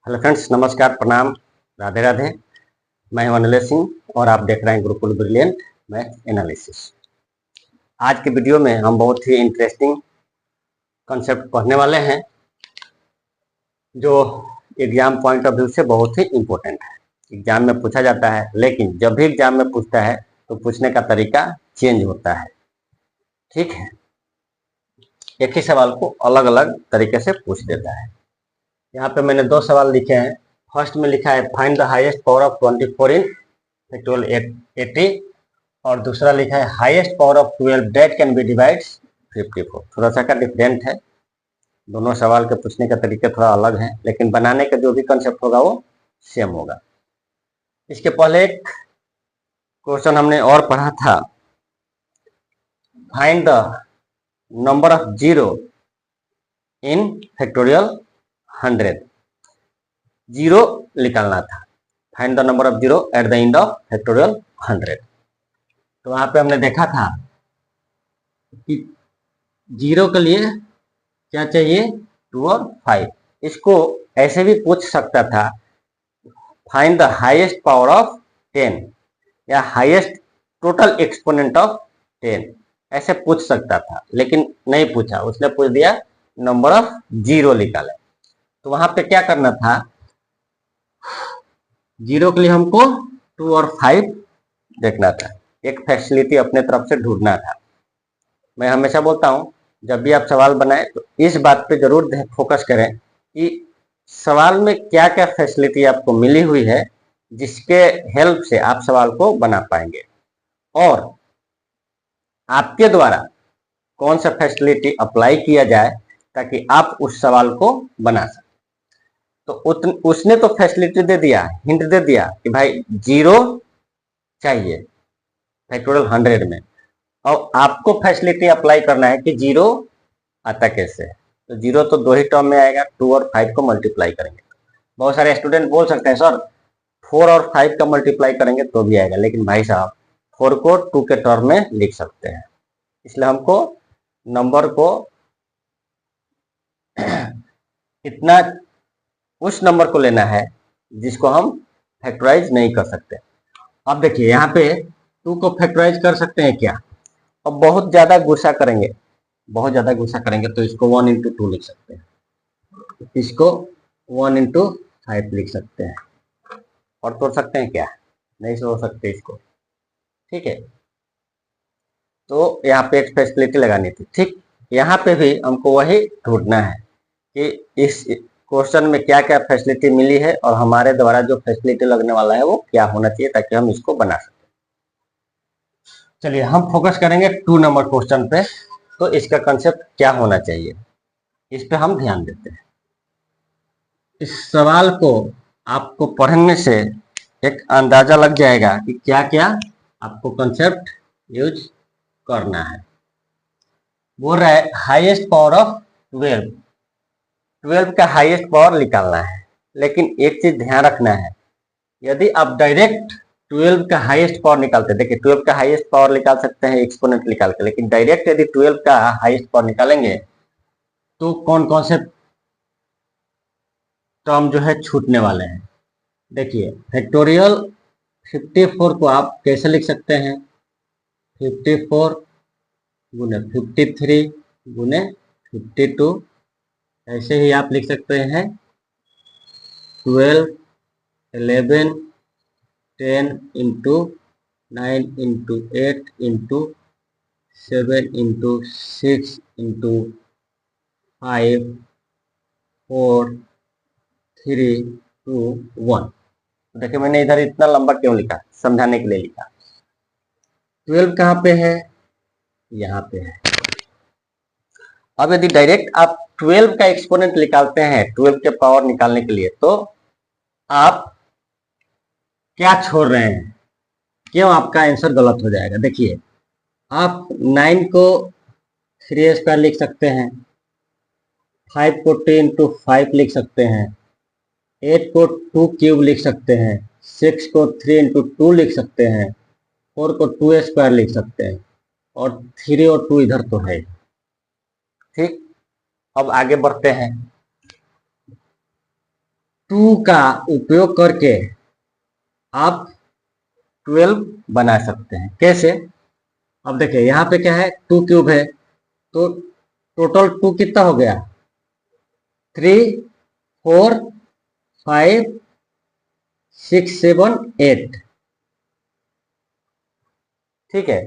Hello friends, नमस्कार, प्रणाम, राधे राधे। मैं हूं अनिलेश सिंह और आप देख रहे हैं गुरुकुल ब्रिलियंट मैथ एनालिसिस। आज के वीडियो में हम बहुत ही इंटरेस्टिंग कॉन्सेप्ट पढ़ने वाले हैं जो एग्जाम पॉइंट ऑफ व्यू से बहुत ही इम्पोर्टेंट है। एग्जाम में पूछा जाता है, लेकिन जब भी एग्जाम में पूछता है तो पूछने का तरीका चेंज होता है। ठीक है, एक ही सवाल को अलग अलग तरीके से पूछ देता है। यहाँ पे मैंने दो सवाल लिखे हैं। फर्स्ट में लिखा है find the highest power of 24 in factorial 80 और दूसरा लिखा है highest power of 12 that can be divide 54। थोड़ा सा का डिफरेंट है, दोनों सवाल के पूछने का तरीका थोड़ा अलग है, लेकिन बनाने का जो भी कंसेप्ट होगा वो सेम होगा। इसके पहले एक क्वेश्चन हमने और पढ़ा था, find the number of zero in factorial 100। Zero निकालना था, find the number of zero at the end of factorial 100। तो वहां पे हमने देखा था कि जीरो के लिए क्या चाहिए, 2 और 5। इसको ऐसे भी पूछ सकता था, find the highest power of 10 या हाईएस्ट टोटल एक्सपोनेंट ऑफ 10, ऐसे पूछ सकता था, लेकिन नहीं पूछा। उसने पूछ दिया नंबर ऑफ जीरो निकाले। तो वहां पे क्या करना था, जीरो के लिए हमको 2 और 5 देखना था, एक फैसिलिटी अपने तरफ से ढूंढना था। मैं हमेशा बोलता हूं, जब भी आप सवाल बनाए तो इस बात पे जरूर फोकस करें कि सवाल में क्या क्या फैसिलिटी आपको मिली हुई है जिसके हेल्प से आप सवाल को बना पाएंगे, और आपके द्वारा कौन सा फैसिलिटी अप्लाई किया जाए ताकि आप उस सवाल को बना सकें। तो उसने तो फैसिलिटी दे दिया, हिंट दे दिया कि भाई जीरो चाहिए फैक्टोरियल 100 में, और आपको फैसिलिटी अप्लाई करना है कि जीरो आता कैसे है। तो जीरो तो दो ही टर्म में आएगा, 2 और 5 को मल्टीप्लाई करेंगे। बहुत सारे स्टूडेंट बोल सकते हैं सर 4 और 5 का मल्टीप्लाई करेंगे तो भी आएगा, लेकिन भाई साहब 4 को 2 के टर्म में लिख सकते हैं। इसलिए हमको नंबर को इतना उस नंबर को लेना है जिसको हम फैक्टराइज नहीं कर सकते। अब देखिए यहाँ पे 2 को फैक्टराइज कर सकते हैं क्या। अब बहुत ज्यादा गुस्सा करेंगे, बहुत ज्यादा गुस्सा करेंगे तो इसको 1 इंटू 2 लिख सकते हैं, इसको 1 इंटू 5 लिख सकते हैं, और तोड़ सकते हैं क्या, नहीं तोड़ सकते इसको। ठीक है, तो यहाँ पे एक फैसिलिटी लगानी थी। ठीक, यहाँ पे भी हमको वही ढूंढना है कि इस क्वेश्चन में क्या क्या फैसिलिटी मिली है और हमारे द्वारा जो फैसिलिटी लगने वाला है वो क्या होना चाहिए ताकि हम इसको बना सकें। चलिए हम फोकस करेंगे 2 नंबर क्वेश्चन पे। तो इसका कंसेप्ट क्या होना चाहिए, इस पे हम ध्यान देते हैं। इस सवाल को आपको पढ़ने से एक अंदाजा लग जाएगा कि क्या क्या आपको कंसेप्ट यूज करना है। बोल रहा है हाईएस्ट पावर ऑफ 12 का हाईएस्ट पावर निकालना है, लेकिन एक चीज ध्यान रखना है, यदि आप डायरेक्ट 12 का हाईएस्ट पावर निकालते हैं, देखिए 12 का हाईएस्ट पावर निकाल सकते हैं एक्सपोनेंट निकाल के, लेकिन डायरेक्ट यदि 12 का हाईएस्ट पावर निकालेंगे तो कौन कौन से टर्म जो है छूटने वाले हैं। देखिए फैक्टोरियल 54 को आप कैसे लिख सकते हैं, 54 गुने 53 गुने 52, ऐसे ही आप लिख सकते हैं 12 11 10 into 9 into 8 into 7 into 6 into 5 4 3 2 1। देखिए मैंने इधर इतना लंबा क्यों लिखा, समझाने के लिए लिखा। 12 कहाँ पे है, यहाँ पे है। अब यदि डायरेक्ट आप 12 का एक्सपोनेंट निकालते हैं 12 के पावर निकालने के लिए, तो आप क्या छोड़ रहे हैं, क्यों आपका आंसर गलत हो जाएगा। देखिए आप 9 को 3 स्क्वायर लिख सकते हैं, 5 को 2 इंटू 5 लिख सकते हैं, 8 को 2 क्यूब लिख सकते हैं, 6 को 3 इंटू 2 लिख सकते हैं, 4 को 2 स्क्वायर लिख सकते हैं, और 3 और 2 इधर तो है। ठीक, अब आगे बढ़ते हैं। 2 का उपयोग करके आप 12 बना सकते हैं। कैसे? अब देखिए यहाँ पे क्या है, 2 क्यूब है, तो टोटल 2 कितना हो गया, 3 4 5 6 7 8। ठीक है,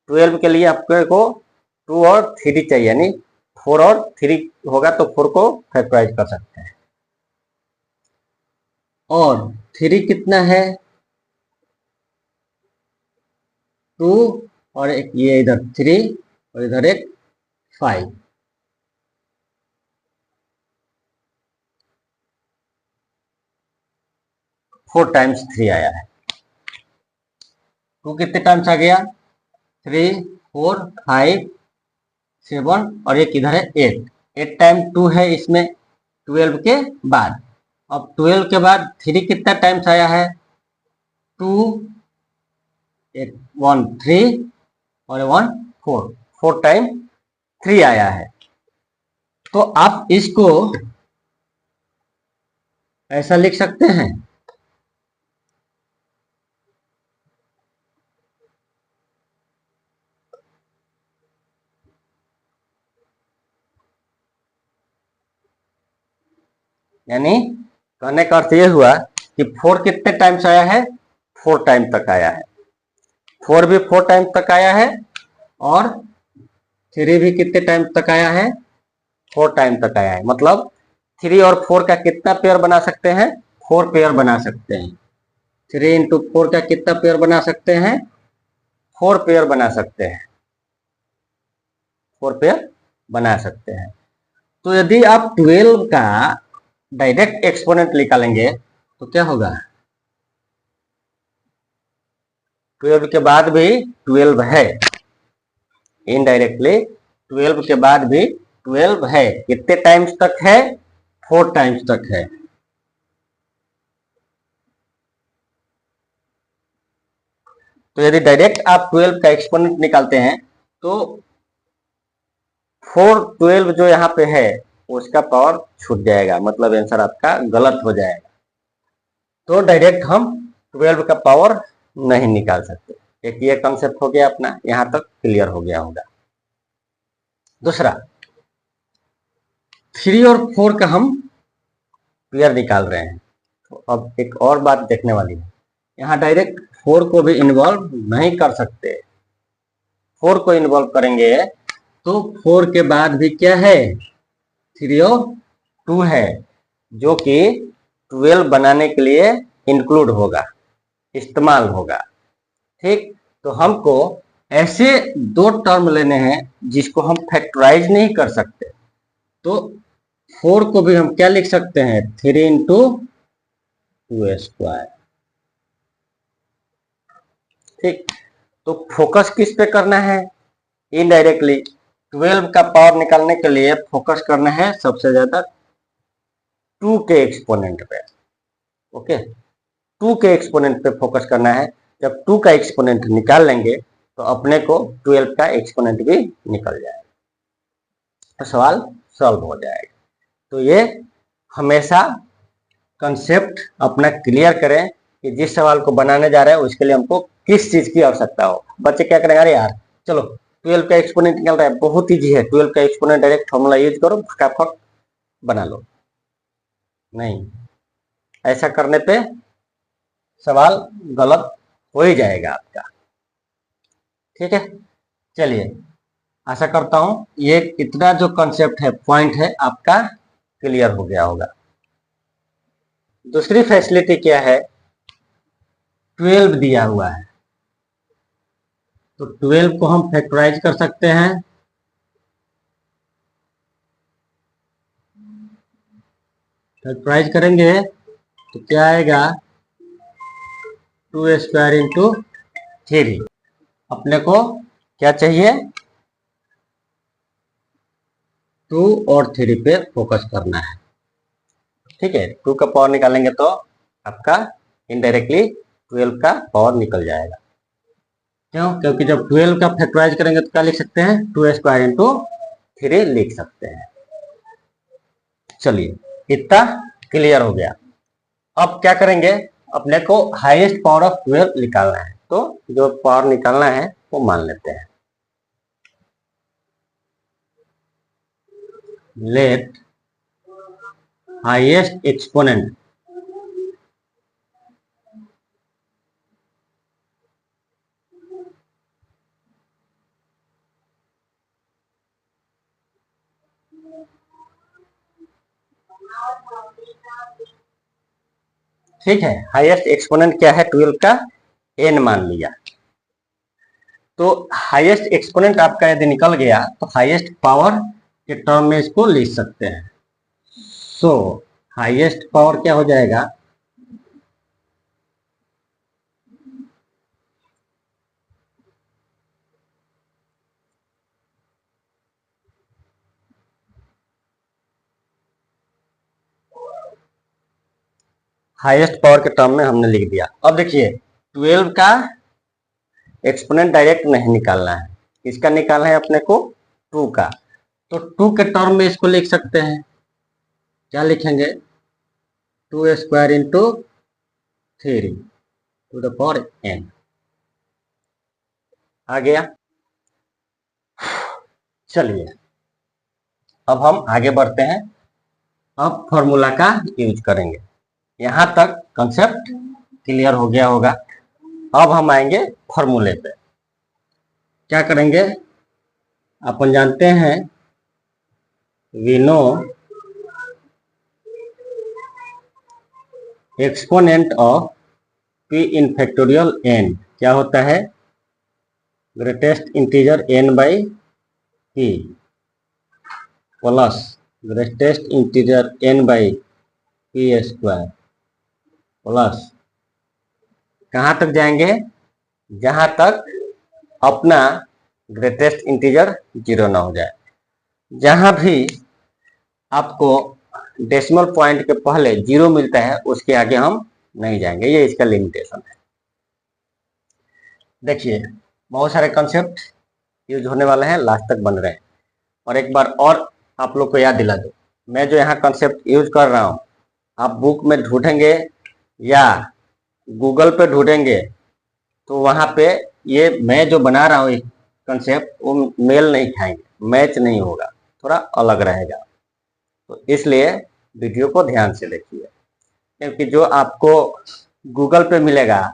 12 के लिए आपको 2 और 3 चाहिए, यानी 4 और 3 होगा तो 4 को फैक्टराइज कर सकते हैं। और 3 कितना है, 2 और एक ये इधर 3 और इधर एक 5। 4 टाइम्स 3 आया है। 2 कितने टाइम्स आ गया, 3 4 5 7 और एक इधर है 8। 8 टाइम 2 है इसमें 12 के बाद। अब 12 के बाद 3 कितना टाइम्स आया है, 2 एक 1 3 और 1 4। 4 टाइम 3 आया है। तो आप इसको ऐसा लिख सकते हैं, यानी कहने का अर्थ ये हुआ कि 4 कितने टाइम्स आया है, 4 टाइम तक आया है। 4 भी 4 टाइम तक आया है और 3 भी कितने टाइम तक आया है, 4 टाइम तक आया है। मतलब 3 और 4 का कितना पेयर बना सकते हैं, 4 पेयर बना सकते हैं। 3 इंटू 4 का कितना पेयर बना सकते हैं, 4 पेयर बना सकते हैं। 4 पेयर बना सकते हैं। तो यदि आप 12 का डायरेक्ट एक्सपोनेंट निकालेंगे तो क्या होगा, 12 के बाद भी 12 है, इनडायरेक्टली 12 के बाद भी 12 है। कितने टाइम्स तक है, 4 टाइम्स तक है। तो यदि डायरेक्ट आप 12 का एक्सपोनेंट निकालते हैं तो 4 12 जो यहाँ पे है उसका पावर छूट जाएगा, मतलब आंसर आपका गलत हो जाएगा। तो डायरेक्ट हम 12 का पावर नहीं निकाल सकते। एक ये कॉन्सेप्ट हो गया अपना, यहां तक क्लियर हो गया होगा। दूसरा, 3 और 4 का हम पेयर निकाल रहे हैं। तो अब एक और बात देखने वाली है, यहाँ डायरेक्ट 4 को भी इन्वॉल्व नहीं कर सकते। 4 को इन्वॉल्व करेंगे तो 4 के बाद भी क्या है, 3 और 2 है, जो कि 12 बनाने के लिए इंक्लूड होगा, इस्तेमाल होगा। ठीक, तो हमको ऐसे 2 टर्म लेने हैं जिसको हम फैक्टराइज नहीं कर सकते। तो 4 को भी हम क्या लिख सकते हैं, 3 इंटू 2 स्क्वायर। ठीक, तो फोकस किस पे करना है, इनडायरेक्टली 12 का पावर निकालने के लिए फोकस करना है सबसे ज्यादा 2 के एक्सपोनेंट पे। ओके, 2 के एक्सपोनेंट पे फोकस करना है। जब 2 का एक्सपोनेंट निकाल लेंगे तो अपने को 12 का एक्सपोनेंट भी निकल जाएगा, तो सवाल सॉल्व हो जाएगा। तो ये हमेशा कंसेप्ट अपना क्लियर करें कि जिस सवाल को बनाने जा रहे हैं उसके लिए हमको किस चीज की आवश्यकता हो। बच्चे क्या करेंगे, अरे यार चलो 12 का एक्सपोनेंट निकल रहा है, बहुत ईजी है, 12 का एक्सपोनेंट डायरेक्ट फॉर्मूला यूज करो, फटाफट बना लो। नहीं, ऐसा करने पे सवाल गलत हो ही जाएगा आपका। ठीक है, चलिए, आशा करता हूं ये इतना जो कंसेप्ट है, पॉइंट है, आपका क्लियर हो गया होगा। दूसरी फैसिलिटी क्या है, 12 दिया हुआ है तो 12 को हम फैक्टराइज कर सकते हैं। फैक्टराइज करेंगे तो क्या आएगा, 2 स्क्वायर इंटू 3। अपने को क्या चाहिए, 2 और 3 पे फोकस करना है। ठीक है, 2 का पावर निकालेंगे तो आपका इनडायरेक्टली 12 का पावर निकल जाएगा। क्यों, क्योंकि जब 12 का फैक्टराइज करेंगे तो क्या लिख सकते हैं, 2 स्क्वायर इंटू 3 लिख सकते हैं। चलिए, इतना क्लियर हो गया। अब क्या करेंगे, अपने को हाईएस्ट पावर ऑफ 12 निकालना है, तो जो पावर निकालना है वो मान लेते हैं। लेट हाईएस्ट एक्सपोनेंट ठीक है, हाईएस्ट एक्सपोनेंट क्या है 12 का, n मान लिया। तो हाईएस्ट एक्सपोनेंट आपका यदि निकल गया तो हाईएस्ट पावर के टर्म में इसको लिख सकते हैं। सो हाईएस्ट पावर क्या हो जाएगा, हाईएस्ट पावर के टर्म में हमने लिख दिया। अब देखिए 12 का एक्सपोनेंट डायरेक्ट नहीं निकालना है, इसका निकालना है अपने को 2 का। तो 2 के टर्म में इसको लिख सकते हैं, क्या लिखेंगे, 2 square into 3 to the power n। आ गया। चलिए अब हम आगे बढ़ते हैं, अब फॉर्मूला का यूज करेंगे। यहां तक कंसेप्ट क्लियर हो गया होगा। अब हम आएंगे फॉर्मूले पे। क्या करेंगे, अपन जानते हैं we know exponent of p in factorial n क्या होता है, greatest integer n by p plus greatest integer n by p square plus, कहाँ तक जाएंगे, जहां तक अपना ग्रेटेस्ट इंटीजर 0 ना हो जाए। जहां भी आपको डेसिमल पॉइंट के पहले 0 मिलता है उसके आगे हम नहीं जाएंगे, ये इसका लिमिटेशन है। देखिए बहुत सारे कंसेप्ट यूज होने वाले हैं, लास्ट तक बन रहे हैं। और एक बार और आप लोग को याद दिला दो, मैं जो यहाँ कंसेप्ट यूज कर रहा हूँ आप बुक में ढूंढेंगे या गूगल पे ढूंढेंगे तो वहां पे ये मैं जो बना रहा हूँ कंसेप्ट वो मेल नहीं खाएंगे, मैच नहीं होगा, थोड़ा अलग रहेगा। तो इसलिए वीडियो को ध्यान से देखिए, क्योंकि जो आपको गूगल पे मिलेगा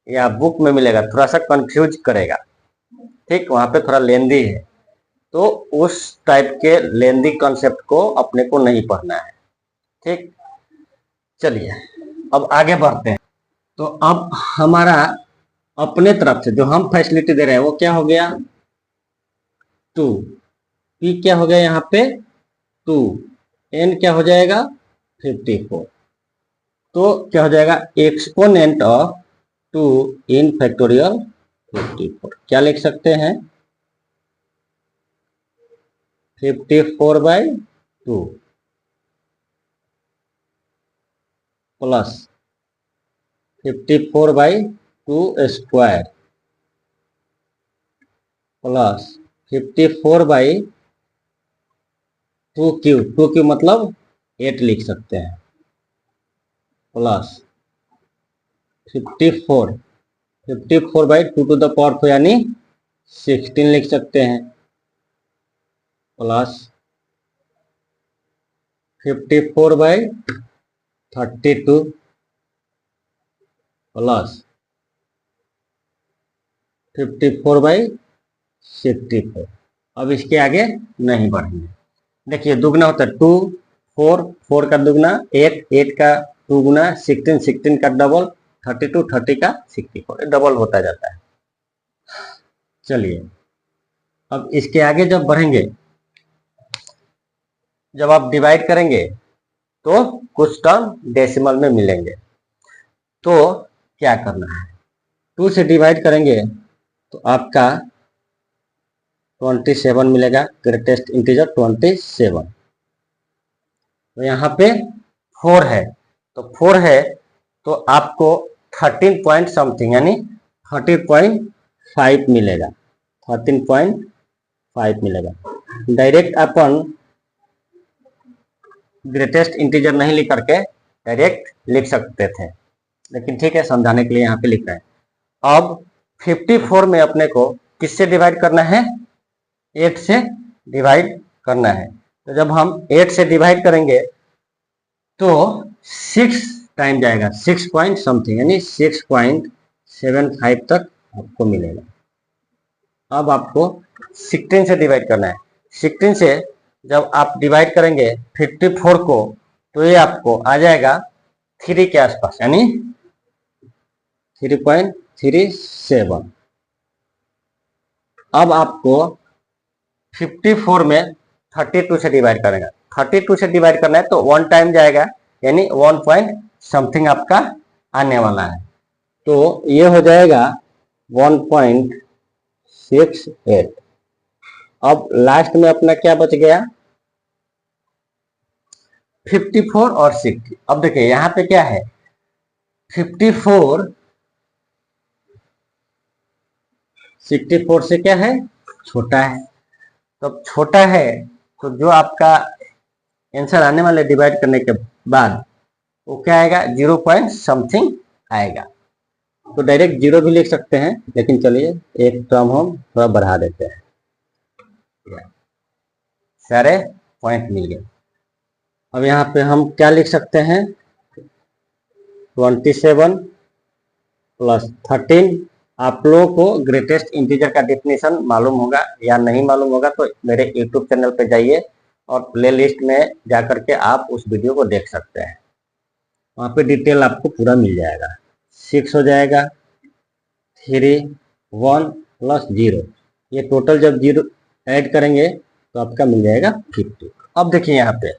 या बुक में मिलेगा थोड़ा सा कंफ्यूज करेगा, ठीक, वहां पे थोड़ा लेंदी है, तो उस टाइप के लेंदी कॉन्सेप्ट को अपने को नहीं पढ़ना है, ठीक। चलिए अब आगे बढ़ते हैं। तो अब हमारा अपने तरफ से जो हम फैसिलिटी दे रहे हैं वो क्या हो गया, 2, p क्या हो गया यहाँ पे 2, n क्या हो जाएगा 54। तो क्या हो जाएगा, एक्सपोनेंट ऑफ 2 इन फैक्टोरियल 54 क्या लिख सकते हैं, 54/2 plus 54/2 square plus 54/2 cube, 2 cube मतलब 8 लिख सकते हैं, प्लस 54/2 टू द पावर 4 यानी 16 लिख सकते हैं, प्लस 54/32 प्लस 54/64। अब इसके आगे नहीं बढ़ेंगे। देखिए दुगना होता है 2, 4, 4 का दुगना 8, 8 का 2 गुना 16, 16 का डबल 32, 30 का 64, डबल होता जाता है। चलिए अब इसके आगे जब बढ़ेंगे, जब आप डिवाइड करेंगे तो कुछ टर्म डेसिमल में मिलेंगे। तो क्या करना है, 2 से डिवाइड करेंगे तो आपका 27 मिलेगा, ग्रेटेस्ट इंटीजर 27। तो यहाँ पे 4 है, तो 4 है तो आपको 13 पॉइंट समथिंग यानी 13.5 मिलेगा, 13.5 मिलेगा। डायरेक्ट अपन ग्रेटेस्ट इंटीजर नहीं लिख करके डायरेक्ट लिख सकते थे, लेकिन ठीक है, समझाने के लिए यहाँ पे लिख रहे हैं। अब 54 में अपने को किससे डिवाइड करना है? 8 से डिवाइड करना है। तो जब हम 8 से डिवाइड करेंगे तो 6 टाइम जाएगा, 6 पॉइंट समथिंग, यानी 6.75 तक आपको मिलेगा। अब आपको 16 से डिवाइड करना है। 16 से जब आप डिवाइड करेंगे 54 को, तो ये आपको आ जाएगा 3 के आसपास, यानी 3.37। अब आपको 54 में 32 से डिवाइड करेगा। 32 से डिवाइड करना है तो 1 टाइम जाएगा, यानी 1 पॉइंट समथिंग आपका आने वाला है। तो ये हो जाएगा 1.68। अब लास्ट में अपना क्या बच गया? 54 और 60। अब देखिए यहाँ पे क्या है, 54 64 से क्या है? छोटा है। तो अब छोटा है तो जो आपका आंसर आने वाले डिवाइड करने के बाद वो क्या आएगा? 0 पॉइंट समथिंग आएगा। तो डायरेक्ट 0 भी लिख सकते हैं, लेकिन चलिए एक टर्म हम थोड़ा बढ़ा देते हैं। सारे पॉइंट मिल गए। अब यहाँ पे हम क्या लिख सकते हैं? 27 प्लस 13। आप लोगों को ग्रेटेस्ट इंटीजर का डेफिनेशन मालूम होगा या नहीं मालूम होगा तो मेरे यूट्यूब चैनल पे जाइए और प्लेलिस्ट में जाकर के आप उस वीडियो को देख सकते हैं। वहाँ पे डिटेल आपको पूरा मिल जाएगा। 6 हो जाएगा 3 1 प्लस 0, ये टोटल जब 0 ऐड करेंगे तो आपका मिल जाएगा 50। अब देखिए यहाँ पे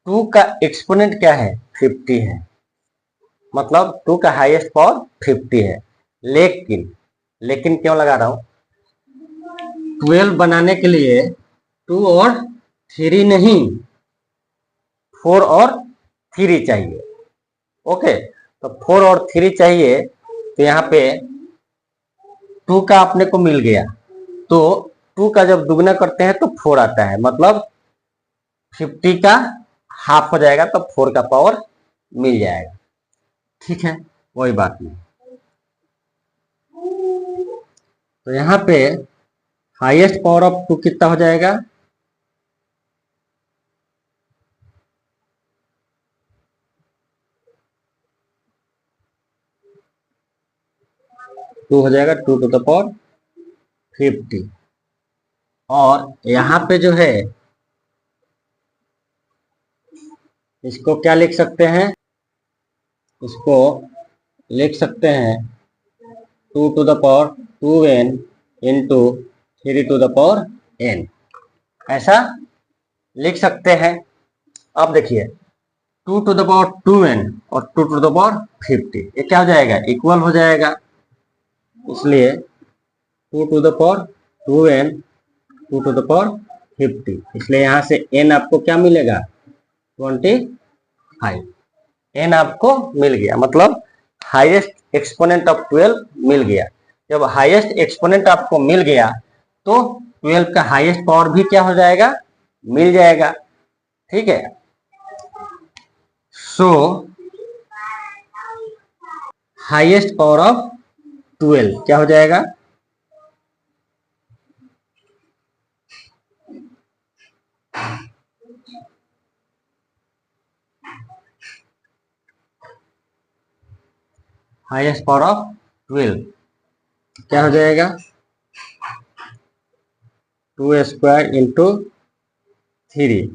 2 का एक्सपोनेंट क्या है? 50 है, मतलब 2 का हाईएस्ट पावर 50 है। लेकिन क्यों लगा रहा हूं? 12 बनाने के लिए 2 और 3 नहीं, 4 और 3 चाहिए। ओके, तो 4 और 3 चाहिए। तो यहाँ पे 2 का अपने को मिल गया, तो 2 का जब दुगना करते हैं तो 4 आता है, मतलब 50 का हाफ हो जाएगा, तो 4 का पावर मिल जाएगा। ठीक है, कोई बात नहीं। तो यहाँ पे हाईएस्ट पावर ऑफ 2 कितना हो जाएगा? 2 हो जाएगा 2 टू द पावर 50। और यहाँ पे जो है इसको क्या लिख सकते हैं? इसको लिख सकते हैं 2 to the power 2n into 3 to the power n, ऐसा लिख सकते हैं। अब देखिए 2 टू द पावर 2n और 2 टू द पावर 50, ये क्या हो जाएगा? इक्वल हो जाएगा। इसलिए 2 to the power 2n 2 to the power 50, इसलिए यहाँ से n आपको क्या मिलेगा? 25। n आपको मिल गया, मतलब हाईएस्ट एक्सपोनेंट ऑफ 12 मिल गया। जब हाईएस्ट एक्सपोनेंट आपको मिल गया तो 12 का हाईएस्ट पावर भी क्या हो जाएगा? मिल जाएगा। ठीक है, सो हाईएस्ट पावर ऑफ 12 क्या हो जाएगा? हाईएस्ट पावर ऑफ 12 क्या हो जाएगा? 2 square into 3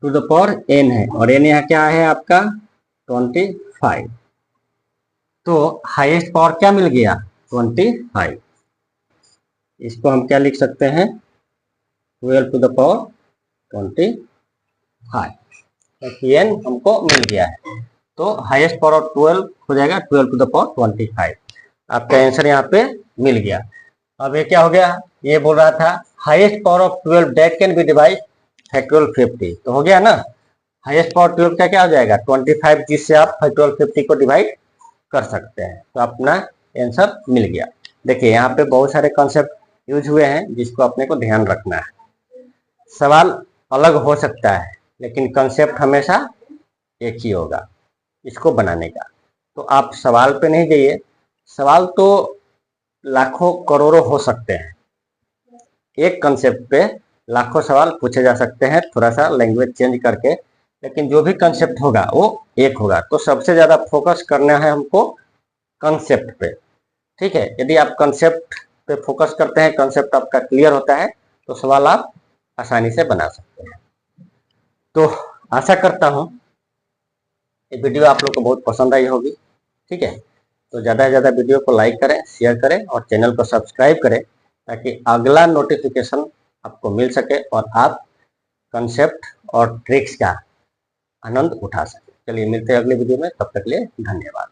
to the power n है, और n यहाँ क्या है आपका? 25। तो हाईएस्ट पावर क्या मिल गया? 25। इसको हम क्या लिख सकते हैं? 12 टू द पावर 25, तो n हमको मिल गया है। तो हाईएस्ट पावर ऑफ 12 हो जाएगा 12 टू द पावर 25। आपका आंसर यहाँ पे मिल गया। अब ये क्या हो गया? ये बोल रहा था highest power of 12 that can be divide factorial 50, तो हो गया ना। हाईएस्ट पावर 12 का क्या हो जाएगा? 25, जिससे आप फैक्टोरियल 50 को डिवाइड कर सकते हैं। तो अपना आंसर मिल गया। देखिए यहाँ पे बहुत सारे कॉन्सेप्ट यूज हुए हैं जिसको अपने को ध्यान रखना है। सवाल अलग हो सकता है लेकिन कॉन्सेप्ट हमेशा एक ही होगा इसको बनाने का। तो आप सवाल पे नहीं जाइए, सवाल तो लाखों करोड़ों हो सकते हैं, एक कंसेप्ट पे लाखों सवाल पूछे जा सकते हैं थोड़ा सा लैंग्वेज चेंज करके, लेकिन जो भी कंसेप्ट होगा वो एक होगा। तो सबसे ज़्यादा फोकस करना है हमको कंसेप्ट पे, ठीक है। यदि आप कंसेप्ट पे फोकस करते हैं, कंसेप्ट आपका क्लियर होता है, तो सवाल आप आसानी से बना सकते हैं। तो आशा करता हूँ ये वीडियो आप लोग को बहुत पसंद आई होगी, ठीक है। तो ज़्यादा से ज़्यादा वीडियो को लाइक करें, शेयर करें और चैनल को सब्सक्राइब करें, ताकि अगला नोटिफिकेशन आपको मिल सके और आप कंसेप्ट और ट्रिक्स का आनंद उठा सकें। चलिए मिलते हैं अगले वीडियो में, तब तक के लिए धन्यवाद।